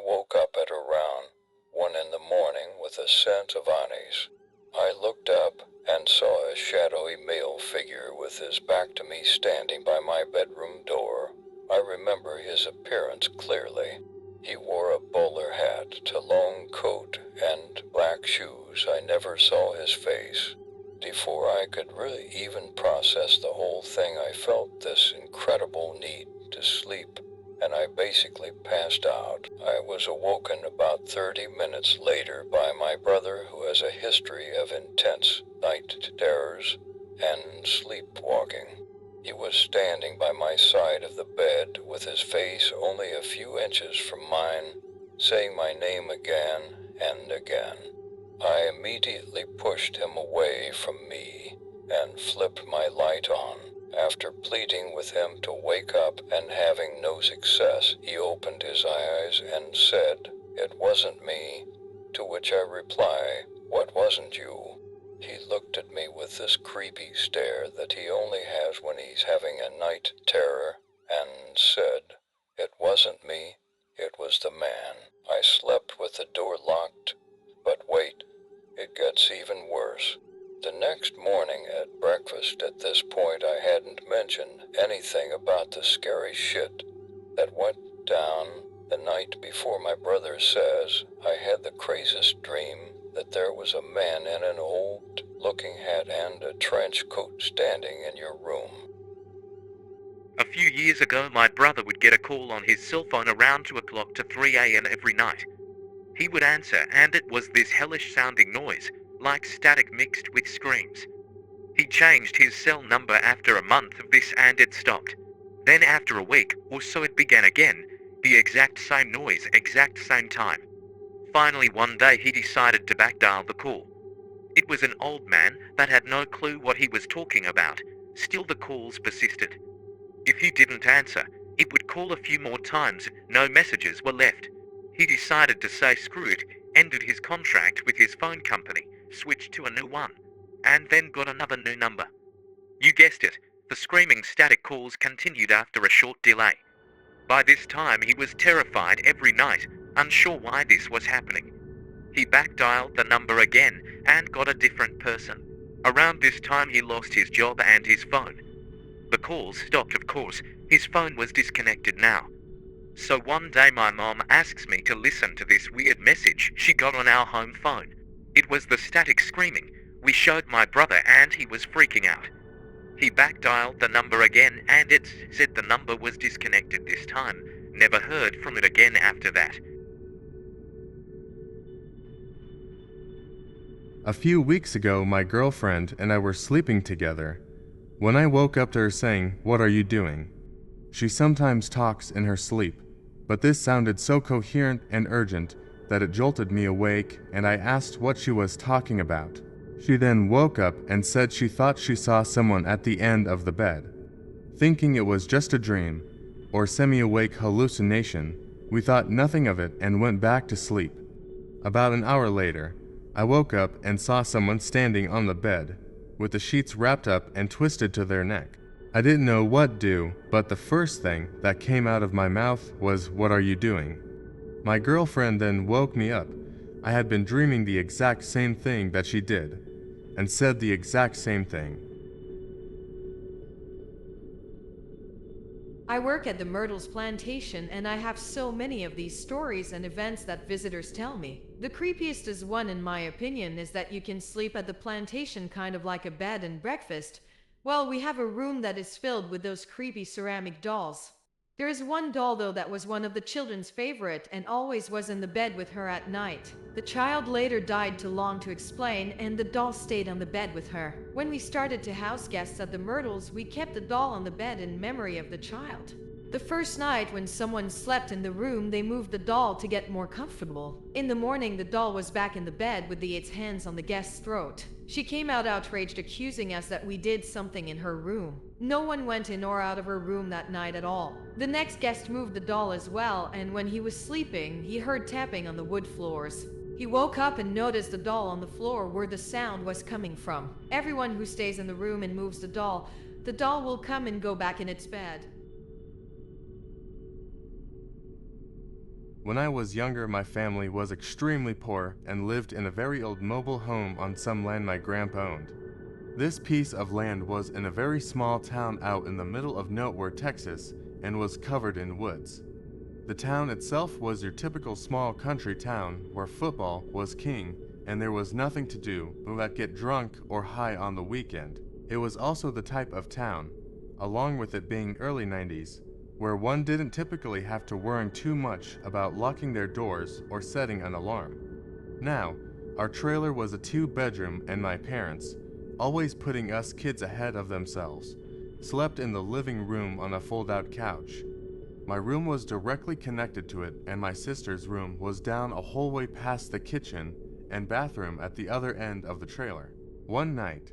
woke up at around 1 in the morning with a sense of unease. I looked up and saw a shadowy male figure with his back to me standing by my bedroom door. I remember his appearance clearly. He wore a bowler hat, a long coat, and black shoes. I never saw his face. Before I could really even process the whole thing, I felt this incredible need to sleep, and I basically passed out. I was awoken about 30 minutes later by my brother, who has a history of intense night terrors and sleepwalking. He was standing by my side of the bed with his face only a few inches from mine, saying my name again and again. I immediately pushed him away from me and flipped my light on. After pleading with him to wake up and having no success, he opened his eyes and said, "It wasn't me," to which I reply, "What wasn't you?" He looked at me with this creepy stare that he only has when he's having a night terror and said, "It wasn't me, it was the man." I slept with the door locked, but wait, it gets even worse. The next morning at breakfast, at this point I hadn't mentioned anything about the scary shit that went down the night before. My brother says I had the craziest dream that there was a man in an old-looking hat and a trench coat standing in your room. A few years ago, my brother would get a call on his cell phone around 2 o'clock to 3 a.m. every night. He would answer, and it was this hellish sounding noise, like static mixed with screams. He changed his cell number after a month of this and it stopped. Then after a week or so it began again, the exact same noise, exact same time. Finally one day he decided to backdial the call. It was an old man that had no clue what he was talking about. Still the calls persisted. If he didn't answer, it would call a few more times. No messages were left. He decided to say screw it, ended his contract with his phone company, switched to a new one, and then got another new number. You guessed it, the screaming static calls continued after a short delay. By this time he was terrified every night, unsure why this was happening. He backdialed the number again and got a different person. Around this time he lost his job and his phone. The calls stopped, of course. His phone was disconnected now. So one day my mom asks me to listen to this weird message she got on our home phone. It was the static screaming. We showed my brother and he was freaking out. He backdialed the number again and it said the number was disconnected this time. Never heard from it again after that. A few weeks ago, my girlfriend and I were sleeping together when I woke up to her saying, "What are you doing?" She sometimes talks in her sleep, but this sounded so coherent and urgent that it jolted me awake, and I asked what she was talking about. She then woke up and said she thought she saw someone at the end of the bed. Thinking it was just a dream or semi-awake hallucination, we thought nothing of it and went back to sleep. About an hour later, I woke up and saw someone standing on the bed with the sheets wrapped up and twisted to their neck. I didn't know what to do, but the first thing that came out of my mouth was, "What are you doing?" My girlfriend then woke me up. I had been dreaming the exact same thing that she did, and said the exact same thing. I work at the Myrtles Plantation and I have so many of these stories and events that visitors tell me. The creepiest is one, in my opinion, is that you can sleep at the plantation kind of like a bed and breakfast. Well, we have a room that is filled with those creepy ceramic dolls. There is one doll though that was one of the children's favorite and always was in the bed with her at night. The child later died too long to explain and the doll stayed on the bed with her. When we started to house guests at the Myrtles, we kept the doll on the bed in memory of the child. The first night when someone slept in the room, they moved the doll to get more comfortable. In the morning, the doll was back in the bed with its hands on the guest's throat. She came out outraged, accusing us that we did something in her room. No one went in or out of her room that night at all. The next guest moved the doll as well, and when he was sleeping, he heard tapping on the wood floors. He woke up and noticed the doll on the floor where the sound was coming from. Everyone who stays in the room and moves the doll will come and go back in its bed. When I was younger, my family was extremely poor and lived in a very old mobile home on some land my grandpa owned. This piece of land was in a very small town out in the middle of nowhere, Texas, and was covered in woods. The town itself was your typical small country town where football was king and there was nothing to do but get drunk or high on the weekend. It was also the type of town, along with it being early 90s, where one didn't typically have to worry too much about locking their doors or setting an alarm. Now, our trailer was a 2-bedroom and my parents, always putting us kids ahead of themselves, slept in the living room on a fold-out couch. My room was directly connected to it, and my sister's room was down a whole way past the kitchen and bathroom at the other end of the trailer. One night,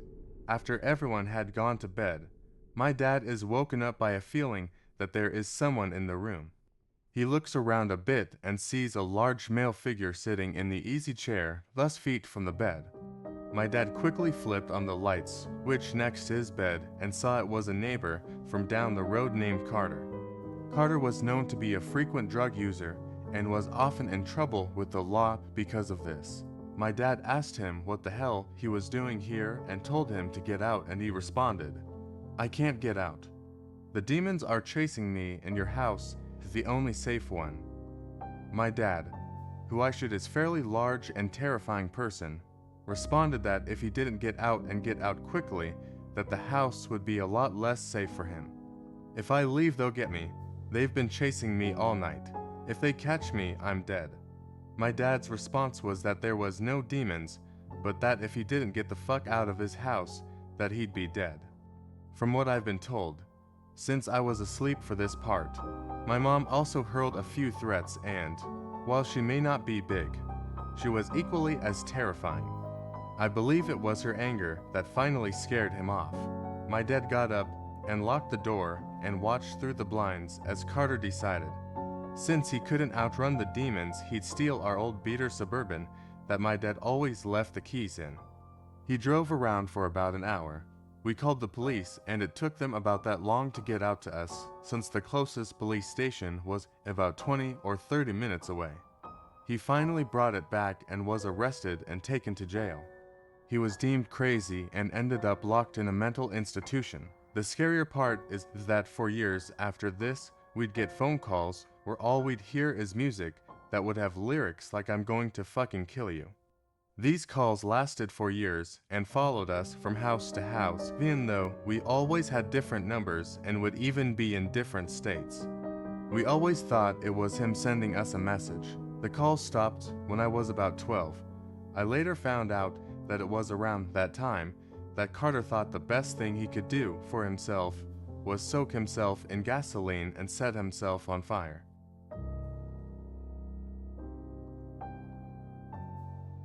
after everyone had gone to bed, my dad is woken up by a feeling that there is someone in the room. He looks around a bit and sees a large male figure sitting in the easy chair, thus feet from the bed. My dad quickly flipped on the light switch next to his bed and saw it was a neighbor from down the road named Carter. Carter was known to be a frequent drug user and was often in trouble with the law because of this. My dad asked him what the hell he was doing here and told him to get out, and he responded, "I can't get out. The demons are chasing me and your house is the only safe one." My dad, who I should is fairly large and terrifying person, responded that if he didn't get out and get out quickly, that the house would be a lot less safe for him. "If I leave, they'll get me. They've been chasing me all night. If they catch me, I'm dead." My dad's response was that there was no demons, but that if he didn't get the fuck out of his house, that he'd be dead. From what I've been told, since I was asleep for this part, my mom also hurled a few threats and, while she may not be big, she was equally as terrifying. I believe it was her anger that finally scared him off. My dad got up and locked the door and watched through the blinds as Carter decided, since he couldn't outrun the demons, he'd steal our old beater Suburban that my dad always left the keys in. He drove around for about an hour. We called the police, and it took them about that long to get out to us, since the closest police station was about 20 or 30 minutes away. He finally brought it back and was arrested and taken to jail. He was deemed crazy and ended up locked in a mental institution. The scarier part is that for years after this, we'd get phone calls where all we'd hear is music that would have lyrics like "I'm going to fucking kill you." These calls lasted for years and followed us from house to house, even though we always had different numbers and would even be in different states. We always thought it was him sending us a message. The calls stopped when I was about 12. I later found out that it was around that time that Carter thought the best thing he could do for himself was soak himself in gasoline and set himself on fire.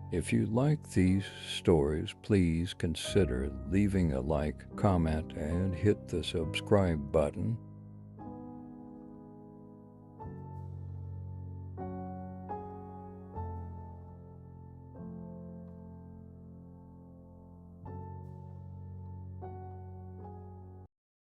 If you like these stories, please consider leaving a like, comment, and hit the subscribe button.